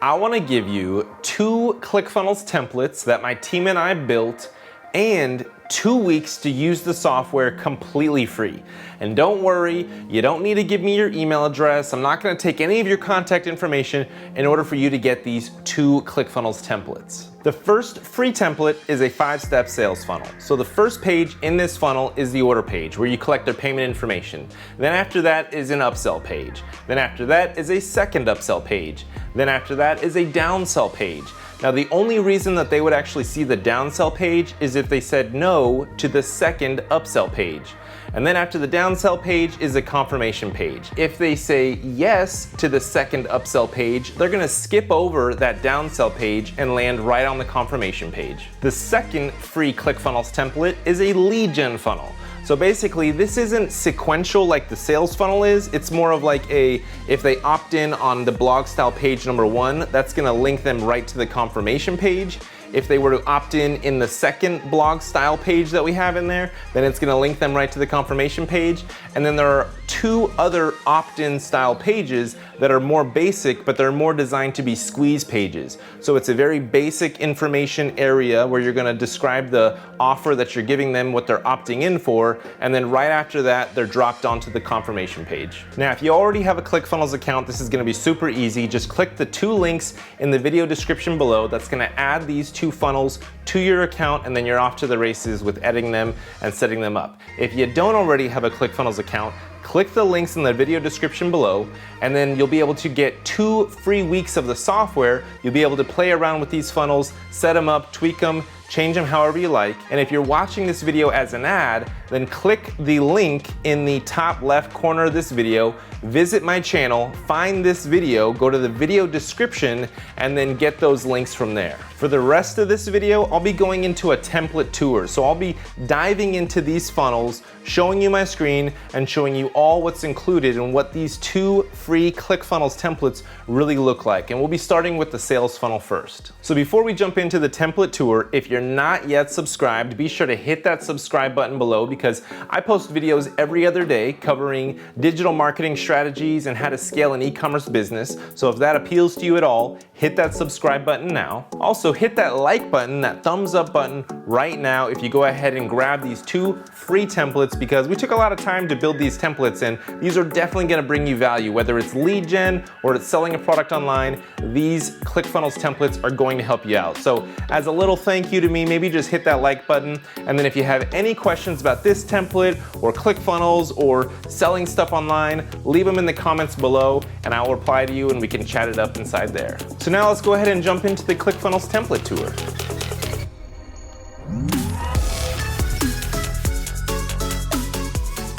I want to give you 2 ClickFunnels templates that my team and I built and 2 weeks to use the software completely free. And don't worry, you don't need to give me your email address. I'm not going to take any of your contact information in order for you to get these 2 ClickFunnels templates. The first free template is a 5-step sales funnel. So the first page in this funnel is the order page where you collect their payment information. Then after that is an upsell page. Then after that is a second upsell page. Then after that is a downsell page. Now the only reason that they would actually see the downsell page is if they said no to the second upsell page. And then after the downsell page is a confirmation page. If they say yes to the second upsell page, they're gonna skip over that downsell page and land right on the confirmation page. The second free ClickFunnels template is a lead gen funnel. So basically, this isn't sequential like the sales funnel is. It's more of like if they opt in on the blog style page number 1, that's gonna link them right to the confirmation page. If they were to opt in the second blog style page that we have in there, then it's gonna link them right to the confirmation page. And then there are 2 other opt-in style pages that are more basic, but they're more designed to be squeeze pages. So it's a very basic information area where you're gonna describe the offer that you're giving them, what they're opting in for, and then right after that, they're dropped onto the confirmation page. Now, if you already have a ClickFunnels account, this is gonna be super easy. Just click the 2 links in the video description below. That's gonna add these 2 funnels to your account, and then you're off to the races with editing them and setting them up. If you don't already have a ClickFunnels account, click the links in the video description below, and then you'll be able to get 2 free weeks of the software. You'll be able to play around with these funnels, set them up, tweak them, change them however you like. And if you're watching this video as an ad, then click the link in the top left corner of this video, visit my channel, find this video, go to the video description, and then get those links from there. For the rest of this video, I'll be going into a template tour. So I'll be diving into these funnels, showing you my screen, and showing you all what's included and what these 2 free ClickFunnels templates really look like. And we'll be starting with the sales funnel first. So before we jump into the template tour, if you're not yet subscribed, be sure to hit that subscribe button below because I post videos every other day covering digital marketing strategies and how to scale an e-commerce business. So if that appeals to you at all, hit that subscribe button now. Also hit that like button, that thumbs up button right now if you go ahead and grab these 2 free templates because we took a lot of time to build these templates and these are definitely gonna bring you value. Whether it's lead gen or it's selling a product online, these ClickFunnels templates are going to help you out. So as a little thank you to me, maybe just hit that like button. And then if you have any questions about this template or ClickFunnels or selling stuff online, leave them in the comments below and I'll reply to you and we can chat it up inside there. So now let's go ahead and jump into the ClickFunnels template tour.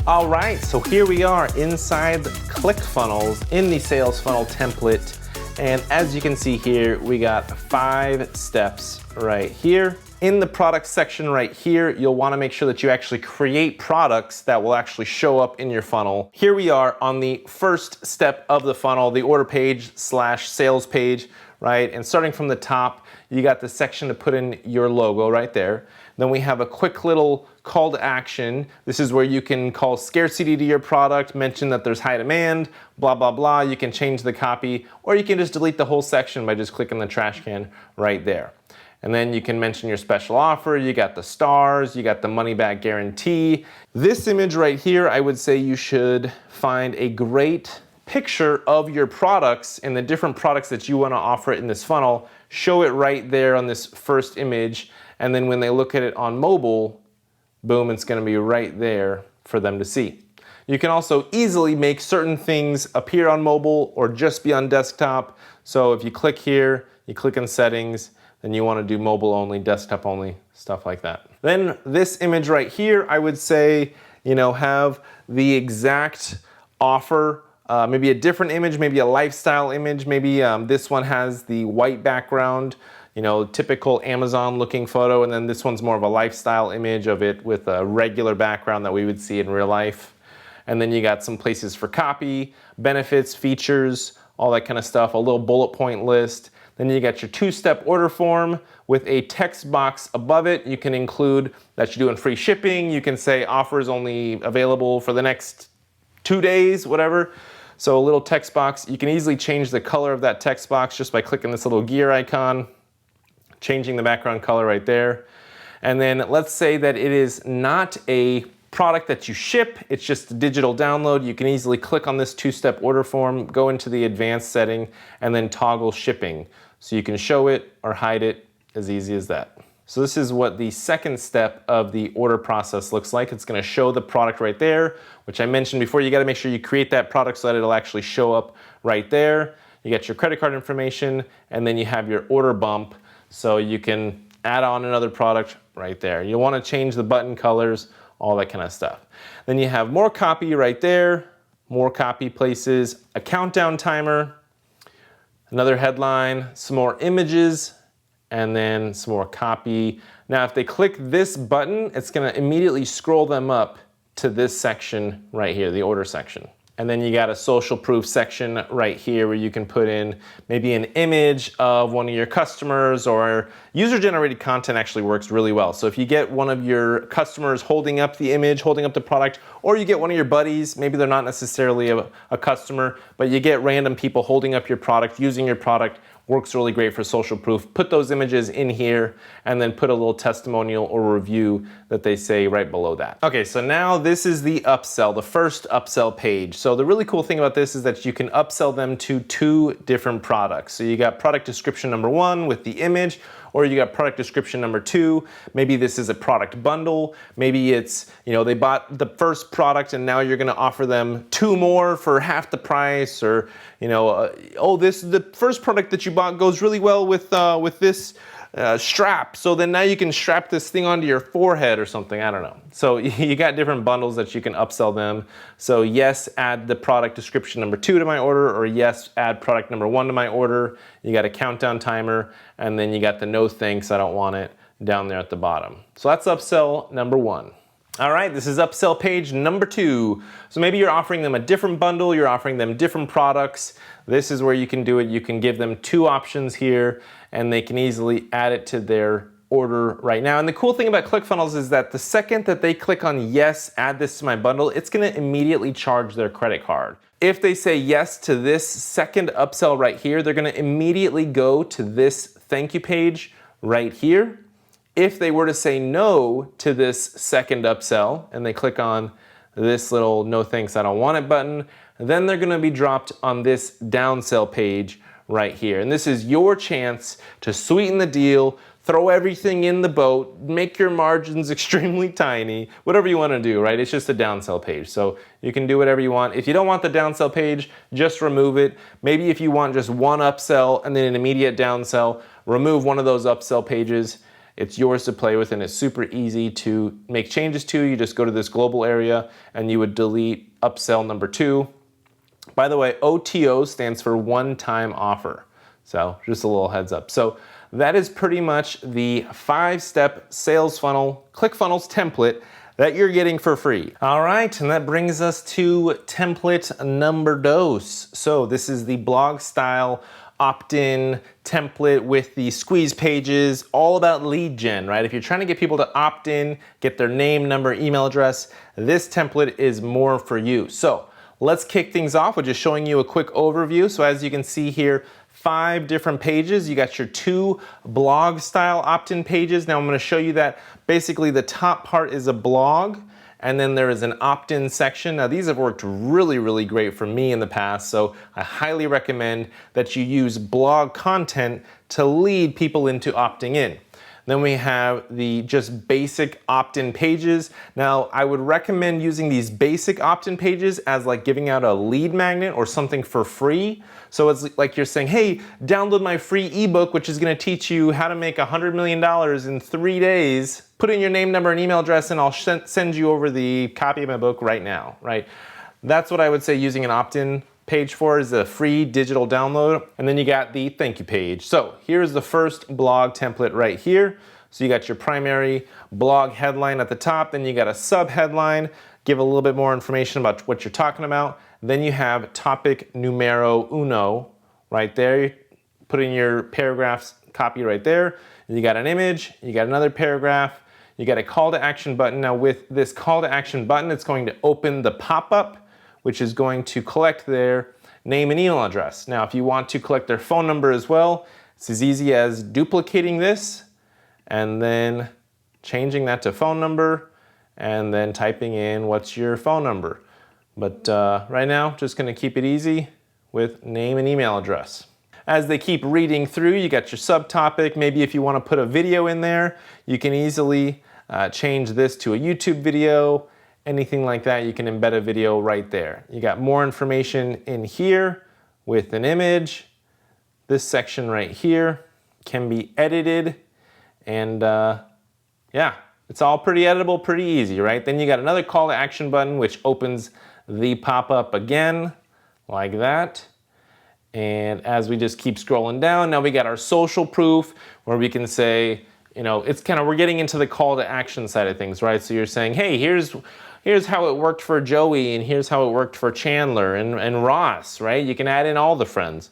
All right, so here we are inside ClickFunnels in the sales funnel template. And as you can see here, we got 5 steps right here. In the product section right here, you'll want to make sure that you actually create products that will actually show up in your funnel. Here we are on the first step of the funnel, the order page / sales page, right? And starting from the top, you got the section to put in your logo right there. Then we have a quick little call to action. This is where you can call scarcity to your product, mention that there's high demand, blah, blah, blah. You can change the copy, or you can just delete the whole section by just clicking the trash can right there. And then you can mention your special offer. You got the stars, you got the money back guarantee. This image right here, I would say you should find a great picture of your products and the different products that you want to offer in this funnel. Show it right there on this first image. And then when they look at it on mobile, boom, it's going to be right there for them to see. You can also easily make certain things appear on mobile or just be on desktop. So if you click here, you click in settings, then you want to do mobile only, desktop only, stuff like that. Then this image right here, I would say, have the exact offer, maybe a different image, maybe a lifestyle image, maybe this one has the white background, typical Amazon looking photo, and then this one's more of a lifestyle image of it with a regular background that we would see in real life. And then you got some places for copy, benefits, features, all that kind of stuff, a little bullet point list. Then you got your 2-step order form with a text box above it. You can include that you're doing free shipping. You can say offers only available for the next 2 days, whatever. So a little text box, you can easily change the color of that text box just by clicking this little gear icon, changing the background color right there. And then let's say that it is not a product that you ship, it's just a digital download. You can easily click on this two-step order form, go into the advanced setting, and then toggle shipping. So you can show it or hide it, as easy as that. So this is what the second step of the order process looks like. It's gonna show the product right there, which I mentioned before. You gotta make sure you create that product so that it'll actually show up right there. You get your credit card information, and then you have your order bump, so you can add on another product right there. You wanna change the button colors, all that kind of stuff. Then you have more copy right there, more copy places, a countdown timer, another headline, some more images, and then some more copy. Now, if they click this button, it's gonna immediately scroll them up to this section right here, the order section. And then you got a social proof section right here where you can put in maybe an image of one of your customers, or user-generated content actually works really well. So if you get one of your customers holding up the image, holding up the product, or you get one of your buddies, maybe they're not necessarily a customer, but you get random people holding up your product, using your product, works really great for social proof. Put those images in here and then put a little testimonial or review that they say right below that. Okay, so now this is the upsell, the first upsell page. So the really cool thing about this is that you can upsell them to 2 different products. So you got product description number 1 with the image, or you got product description number 2. Maybe this is a product bundle. Maybe it's, they bought the first product and now you're gonna offer them 2 more for half the price, or, the first product that you bought goes really well with this strap. So then now you can strap this thing onto your forehead or something, I don't know. So you got different bundles that you can upsell them. So yes, add the product description number 2 to my order, or yes, add product number 1 to my order. You got a countdown timer, and then you got the no thanks, I don't want it, down there at the bottom. So that's upsell number 1. All right, this is upsell page number 2. So maybe you're offering them a different bundle, you're offering them different products. This is where you can do it. You can give them 2 options here, and they can easily add it to their order right now. And the cool thing about ClickFunnels is that the second that they click on yes, add this to my bundle, it's gonna immediately charge their credit card. If they say yes to this second upsell right here, they're gonna immediately go to this thank you page right here. If they were to say no to this second upsell and they click on this little no thanks, I don't want it button, then they're gonna be dropped on this downsell page right here. And this is your chance to sweeten the deal, throw everything in the boat, make your margins extremely tiny, whatever you wanna do, right? It's just a downsell page. So you can do whatever you want. If you don't want the downsell page, just remove it. Maybe if you want just one upsell and then an immediate downsell, remove one of those upsell pages. It's yours to play with, and it's super easy to make changes to. You just go to this global area and you would delete upsell number 2. By the way, OTO stands for one-time offer. So just a little heads up. So that is pretty much the 5-step sales funnel, ClickFunnels template that you're getting for free. All right, and that brings us to template number 2. So this is the blog style opt-in template with the squeeze pages, all about lead gen, right? If you're trying to get people to opt in, get their name, number, email address, this template is more for you. So let's kick things off with just showing you a quick overview. So as you can see here, 5 different pages. You got your 2 blog style opt-in pages. Now I'm gonna show you that basically the top part is a blog, and then there is an opt-in section. Now these have worked really, really great for me in the past, so I highly recommend that you use blog content to lead people into opting in. Then we have the just basic opt-in pages. Now, I would recommend using these basic opt-in pages as like giving out a lead magnet or something for free. So it's like you're saying, hey, download my free ebook, which is gonna teach you how to make $100 million in 3 days. Put in your name, number, and email address, and I'll send you over the copy of my book right now, right? That's what I would say using an opt-in page for, is a free digital download. And then you got the thank you page. So here's the first blog template right here. So you got your primary blog headline at the top, then you got a sub headline, give a little bit more information about what you're talking about. Then you have topic numero uno right there. Put in your paragraphs copy right there. You got an image, you got another paragraph, you got a call to action button. Now with this call to action button, it's going to open the pop-up which is going to collect their name and email address. Now, if you want to collect their phone number as well, it's as easy as duplicating this and then changing that to phone number and then typing in what's your phone number. But right now, just gonna keep it easy with name and email address. As they keep reading through, you got your subtopic. Maybe if you wanna put a video in there, you can easily change this to a YouTube video, anything like that. You can embed a video right there. You got more information in here with an image. This section right here can be edited, and yeah, it's all pretty editable, pretty easy, right? Then you got another call to action button, which opens the pop-up again, like that. And as we just keep scrolling down, now we got our social proof, where we can say, you know, it's kind of, we're getting into the call to action side of things, right? So you're saying, hey, here's how it worked for Joey, and here's how it worked for Chandler and Ross, right? You can add in all the friends.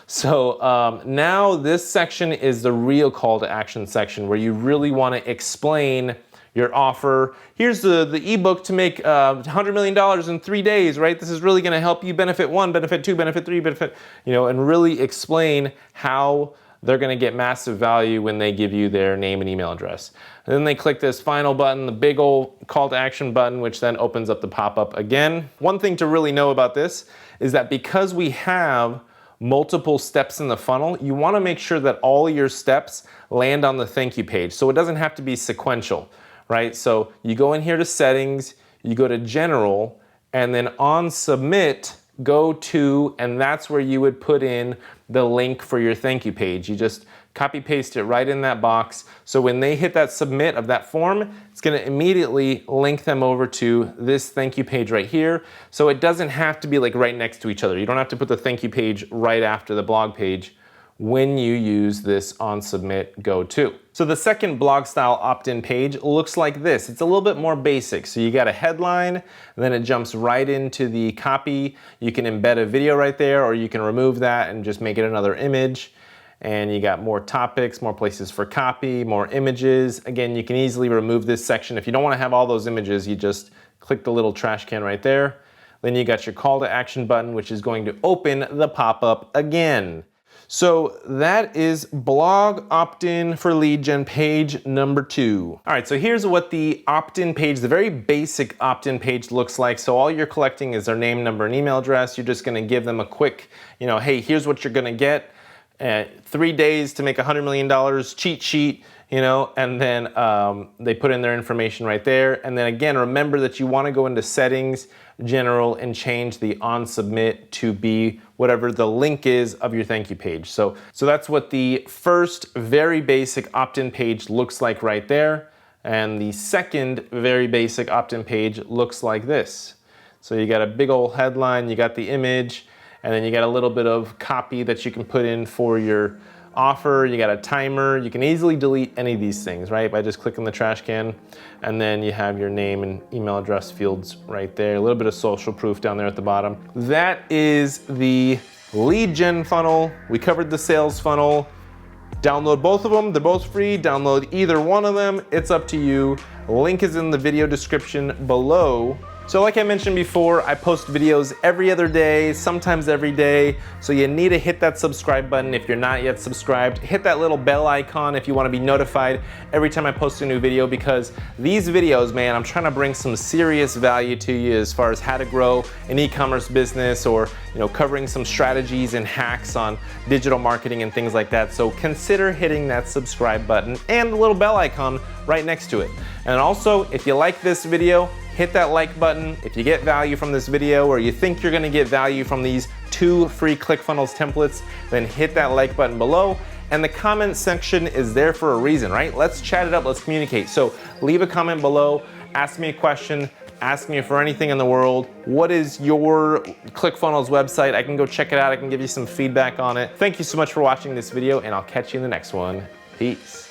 So now this section is the real call to action section, where you really want to explain your offer. Here's the ebook to make $100 million in 3 days, right? This is really going to help you benefit 1, benefit 2, benefit 3, benefit, you know, and really explain how they're going to get massive value when they give you their name and email address. And then they click this final button, the big old call to action button, which then opens up the pop-up again. One thing to really know about this is that because we have multiple steps in the funnel, you want to make sure that all your steps land on the thank you page. So it doesn't have to be sequential, right? So you go in here to settings, you go to general, and then on submit, go to, and that's where you would put in the link for your thank you page. You just copy paste it right in that box. So when they hit that submit of that form, it's gonna immediately link them over to this thank you page right here. So it doesn't have to be like right next to each other. You don't have to put the thank you page right after the blog page when you use this on submit go to. So the second blog style opt-in page looks like this. It's a little bit more basic. So you got a headline, and then it jumps right into the copy. You can embed a video right there, or you can remove that and just make it another image. And you got more topics, more places for copy, more images. Again, you can easily remove this section. If you don't want to have all those images, you just click the little trash can right there. Then you got your call to action button, which is going to open the pop-up again. So that is blog opt-in for lead gen page number 2. All right, so here's what the opt-in page, the very basic opt-in page looks like. So all you're collecting is their name, number, and email address. You're just gonna give them a quick, you know, hey, here's what you're gonna get. 3 days to make $100 million cheat sheet, you know, and then they put in their information right there. And then again, remember that you want to go into settings, general, and change the on submit to be whatever the link is of your thank you page. So that's what the first very basic opt-in page looks like right there. And the second very basic opt-in page looks like this. So you got a big old headline, you got the image, and then you got a little bit of copy that you can put in for your offer. You got a timer. You can easily delete any of these things, right? By just clicking the trash can. And then you have your name and email address fields right there. A little bit of social proof down there at the bottom. That is the lead gen funnel. We covered the sales funnel. Download both of them. They're both free. Download either one of them. It's up to you. Link is in the video description below. So like I mentioned before, I post videos every other day, sometimes every day. So you need to hit that subscribe button if you're not yet subscribed. Hit that little bell icon if you want to be notified every time I post a new video, because these videos, man, I'm trying to bring some serious value to you as far as how to grow an e-commerce business, or, you know, covering some strategies and hacks on digital marketing and things like that. So consider hitting that subscribe button and the little bell icon right next to it. And also, if you like this video, hit that like button. If you get value from this video, or you think you're gonna get value from these 2 free ClickFunnels templates, then hit that like button below. And the comment section is there for a reason, right? Let's chat it up, let's communicate. So leave a comment below, ask me a question, ask me for anything in the world. What is your ClickFunnels website? I can go check it out, I can give you some feedback on it. Thank you so much for watching this video, and I'll catch you in the next one. Peace.